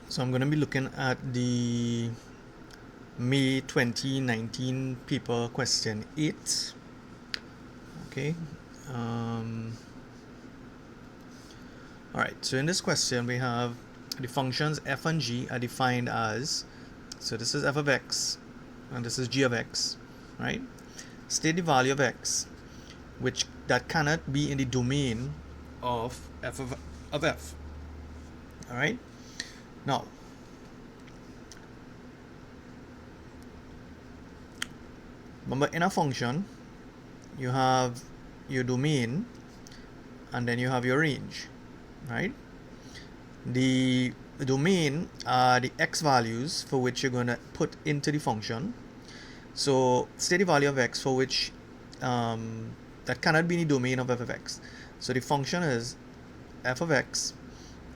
So I'm going to be looking at the May 2019 paper question 8. Okay. Um, all right. So in this question, we have the functions f and g are defined as, so this is f of x and this is g of x, right? State the value of x, which that cannot be in the domain of f. All right. Now, remember in a function, you have your domain and then you have your range, right? The domain are the x values for which you're going to put into the function. So state the value of x for which that cannot be in the domain of f of x. So the function is f of x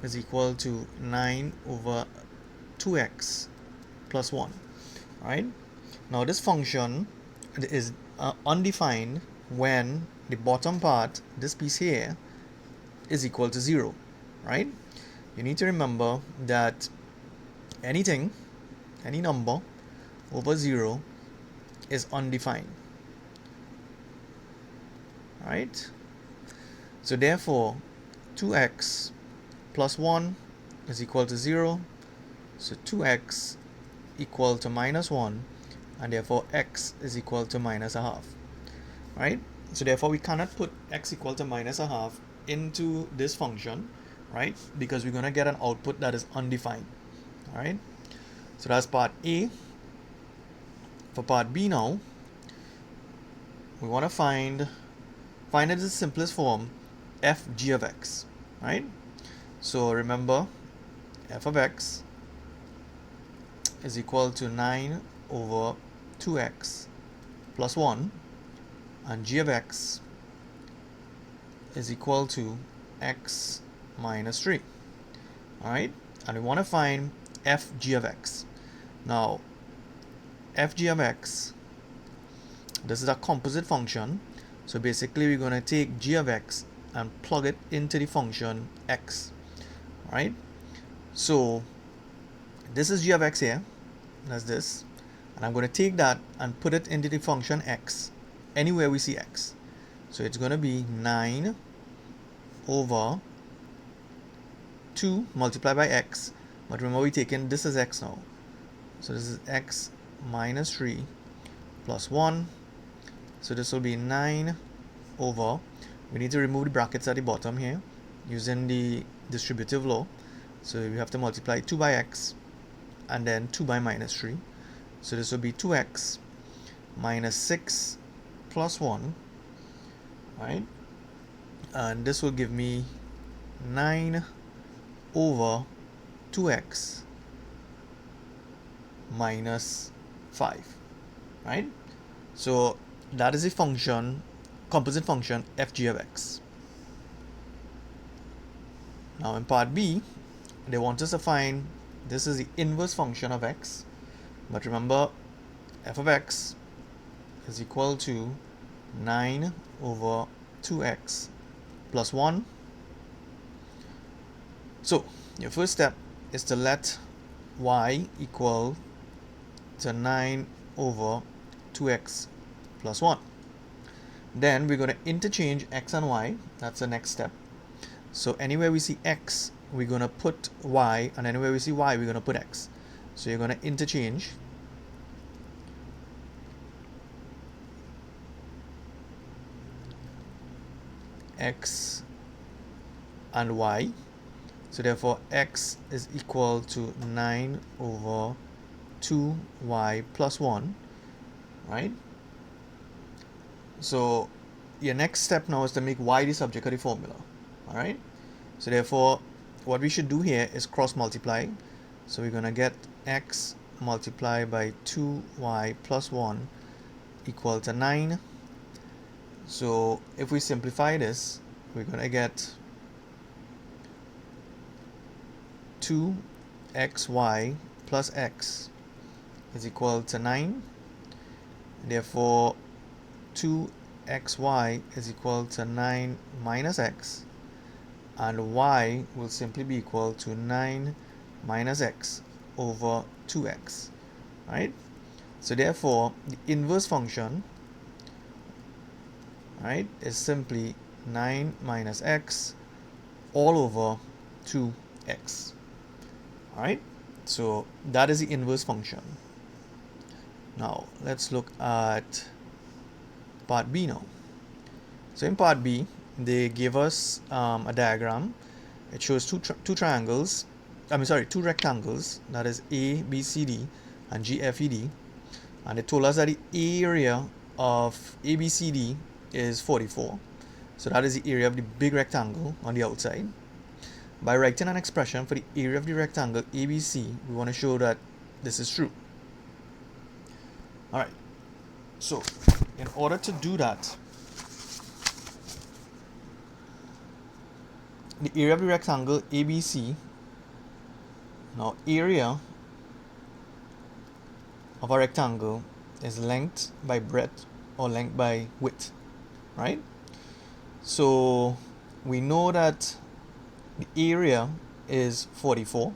is equal to 9 over 2x plus 1, right? Now this function is undefined when the bottom part, this piece here, is equal to 0, right? You need to remember that anything, any number over 0 is undefined, right? So therefore 2x plus 1 is equal to 0, so 2x equal to minus 1, and therefore x is equal to minus a half, right? So therefore we cannot put x equal to minus a half into this function, right? Because we're going to get an output that is undefined, all right? So that's part A. For part B now, we want to find it in the simplest form, f g of x, right? So remember, f of x is equal to 9 over 2x plus 1, and g of x is equal to x minus 3, all right? And we want to find f g of x. Now, f g of x, this is a composite function. So basically we're going to take g of x and plug it into the function x, right? So this is g of x here, that's this, and I'm going to take that and put it into the function x anywhere we see x. So it's going to be 9 over 2 multiplied by x, but remember we're taking this as x now, so this is x minus 3 plus 1, so this will be 9 over, we need to remove the brackets at the bottom here using the distributive law, so we have to multiply 2 by x and then 2 by minus 3, so this will be 2x minus 6 plus 1, right? And this will give me 9 over 2x minus 5, right? So that is a function, composite function f g of x. Now in part B, they want us to find, this is the inverse function of x, but remember f of x is equal to 9 over 2x plus 1. So your first step is to let y equal to 9 over 2x plus 1. Then we're going to interchange x and y, that's the next step. So anywhere we see x, we're going to put y, and anywhere we see y, we're going to put x. So you're going to interchange x and y. So therefore x is equal to 9 over 2y plus 1, right? So your next step now is to make y the subject of the formula, all right? So therefore what we should do here is cross multiply. So we're going to get x multiplied by 2y plus 1 equal to 9. So if we simplify this, we're going to get 2xy plus x is equal to 9. Therefore 2xy is equal to 9 minus x, and y will simply be equal to 9 minus x over 2x, right? So therefore, the inverse function, right, is simply 9 minus x all over 2x, right? So that is the inverse function. Now let's look at part B now. So in part B, they give us a diagram. It shows two rectangles, that is A, B, C, D, and G, F, E, D. And they told us that the area of ABCD is 44. So that is the area of the big rectangle on the outside. By writing an expression for the area of the rectangle ABC, we want to show that this is true. Alright, so in order to do that, the area of the rectangle ABC, now area of a rectangle is length by breadth or length by width, right? So we know that the area is 44,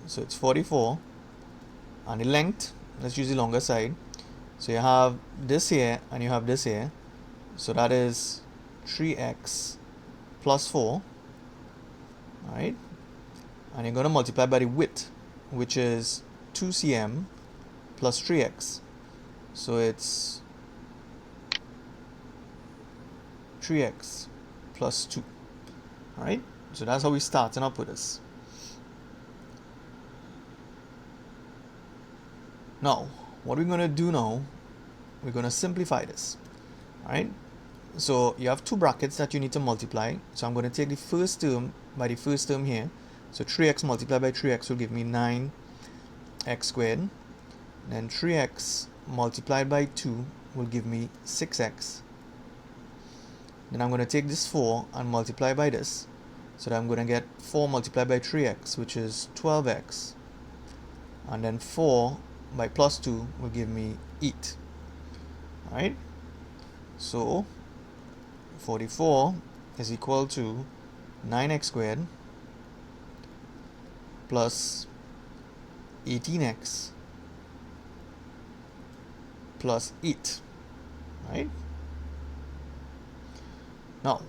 so it's 44, and the length, let's use the longer side, so you have this here and you have this here, so that is 3x plus 4, right? And you're going to multiply by the width, which is 2 cm plus 3x, so it's 3x plus 2. Alright, so that's how we starting up with this. Now, what we're going to do now, we're going to simplify this. Alright, so you have two brackets that you need to multiply. So I'm going to take the first term by the first term here. So 3x multiplied by 3x will give me 9x squared. Then 3x multiplied by 2 will give me 6x. Then I'm going to take this 4 and multiply by this. So that I'm going to get 4 multiplied by 3x, which is 12x. And then 4 by plus 2 will give me 8. Alright? So 44 is equal to 9x squared plus 18x plus 8. Right? Now,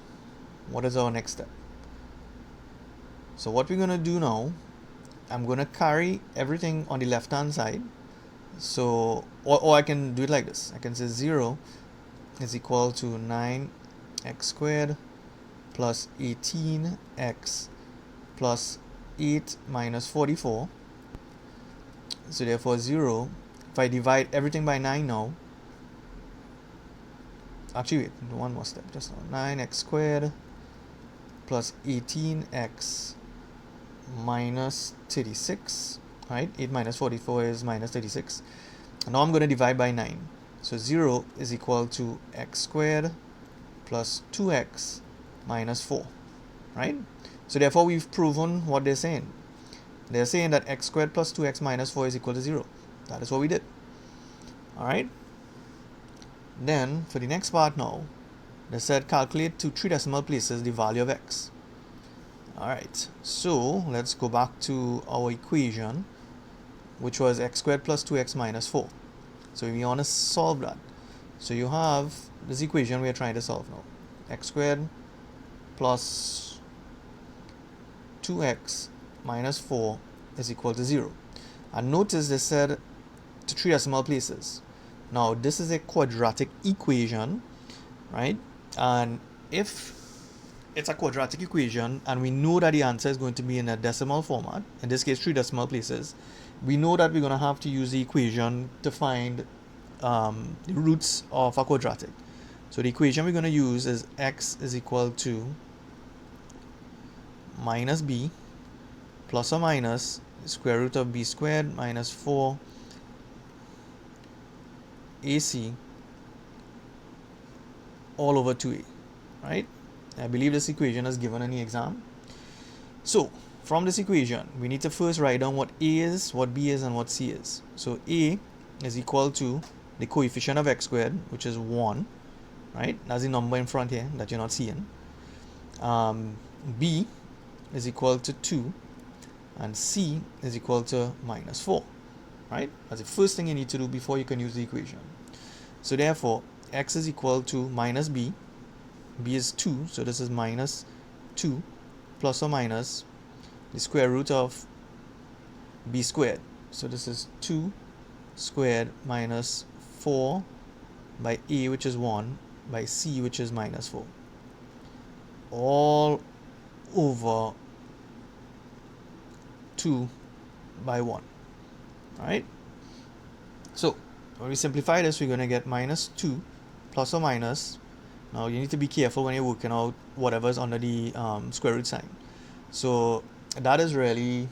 what is our next step? So what we're going to do now, I'm going to carry everything on the left hand side. So, or I can do it like this. I can say 0 is equal to 9x squared plus 18x plus 8 minus 44. So therefore 0, if I divide everything by 9 now, actually wait, one more step, just now, 9x squared plus 18x minus 36, right? 8 minus 44 is minus 36. And now I'm going to divide by 9. So 0 is equal to x squared plus 2x minus 4, right? So therefore we've proven what they're saying. They're saying that x squared plus 2x minus 4 is equal to 0. That is what we did. Alright. Then for the next part now, they said calculate to 3 decimal places the value of x. Alright, so let's go back to our equation, which was x squared plus 2x minus 4. So we want to solve that. So you have this equation we are trying to solve now. X squared plus 2x minus 4 is equal to 0. And notice they said to 3 decimal places. Now this is a quadratic equation, right? And if it's a quadratic equation and we know that the answer is going to be in a decimal format, in this case 3 decimal places, we know that we're going to have to use the equation to find the roots of a quadratic. So the equation we're going to use is x is equal to minus b plus or minus square root of b squared minus 4 ac all over 2a, right? I believe this equation is given in the exam. So from this equation, we need to first write down what a is, what b is, and what c is. So a is equal to the coefficient of x squared, which is 1, right? That's the number in front here that you're not seeing. B is equal to 2, and c is equal to minus 4, right? That's the first thing you need to do before you can use the equation. So therefore, x is equal to minus b. B is 2, so this is minus 2 plus or minus the square root of b squared. So this is 2 squared minus 4 by a, which is 1, by c, which is minus 4, all over 2 by 1. Alright? So when we simplify this, we're going to get minus 2 plus or minus. Now you need to be careful when you're working out whatever's under the square root sign. So that is really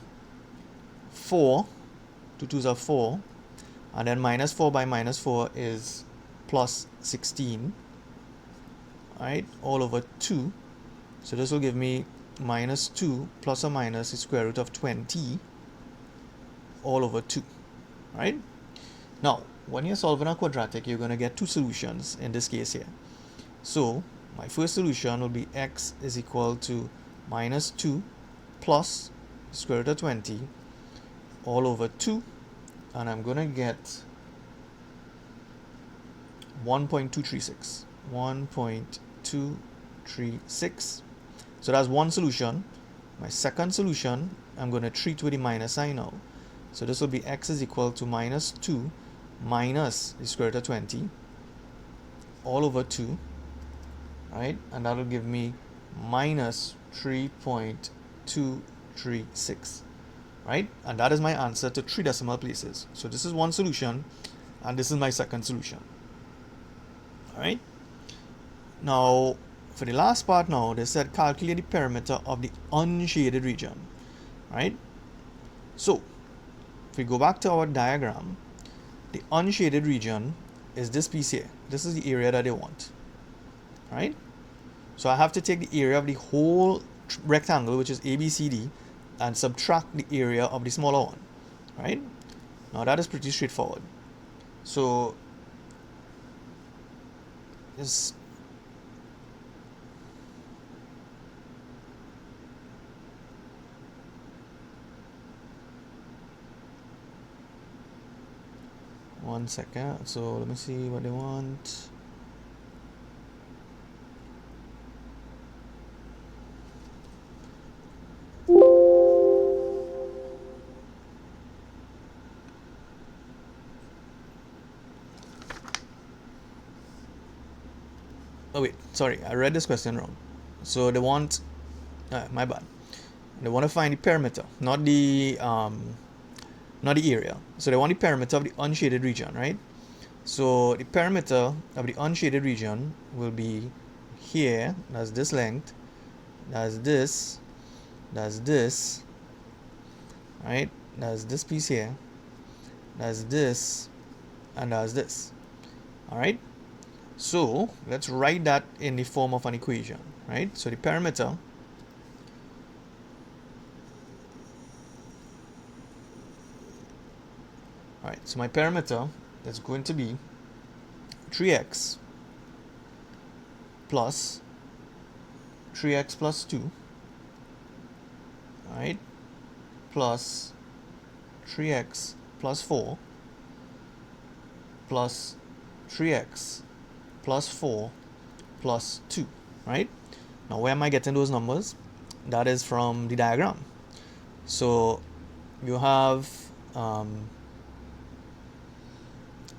4, 2 2s are 4, and then minus 4 by minus 4 is plus 16, right, all over 2. So this will give me minus 2 plus or minus the square root of 20 all over 2, right? Now when you're solving a quadratic, you're going to get two solutions in this case here. So my first solution will be x is equal to minus 2 plus square root of 20 all over 2, and I'm going to get 1.236. 1.236. So that's one solution. My second solution, I'm going to treat with the minus sign now. So this will be x is equal to minus 2 minus the square root of 20 all over 2, right? And that will give me minus 3.236, right? And that is my answer to 3 decimal places. So this is one solution, and this is my second solution. All right. Now for the last part, now they said calculate the perimeter of the unshaded region, right? So if we go back to our diagram, the unshaded region is this piece here. This is the area that they want, right? So I have to take the area of the whole rectangle, which is ABCD, and subtract the area of the smaller one, right? Now that is pretty straightforward. So this one second. So let me see what they want. Oh wait, sorry, I read this question wrong. So they want, my bad. They want to find the perimeter, not the area. So they want the perimeter of the unshaded region, right? So the perimeter of the unshaded region will be here. That's this length. That's this. That's this. Right? That's this piece here. That's this, and that's this. All right. So let's write that in the form of an equation, right? So the perimeter Alright, so my perimeter is going to be 3x plus 3x plus 2, right, plus 3x plus 4 plus 3x plus 4 plus 2, right? Now where am I getting those numbers? That is from the diagram. So you have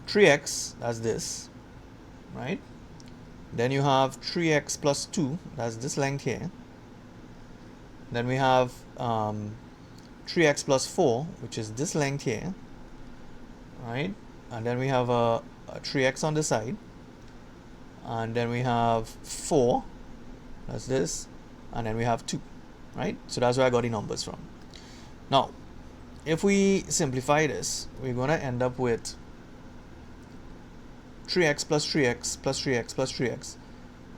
3x, that's this, right? Then you have 3x plus 2, that's this length here. Then we have 3x plus 4, which is this length here, right? And then we have a 3x on the side. And then we have 4, that's this. And then we have 2, right? So that's where I got the numbers from. Now, if we simplify this, we're going to end up with 3x plus 3x plus 3x plus 3x,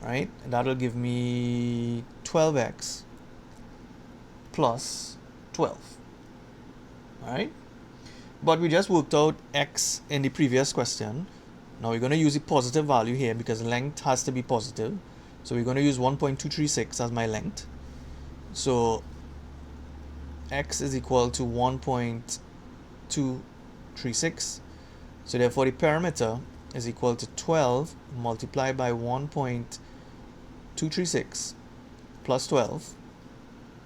right? And that'll give me 12x plus 12, all right? But we just worked out x in the previous question. Now we're going to use a positive value here because length has to be positive. So we're going to use 1.236 as my length. So x is equal to 1.236. So therefore the perimeter is equal to 12 multiplied by 1.236 plus 12,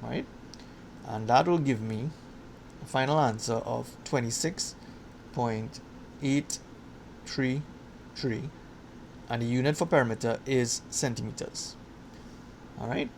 right? And that will give me a final answer of 26.833, and the unit for perimeter is centimeters. All right.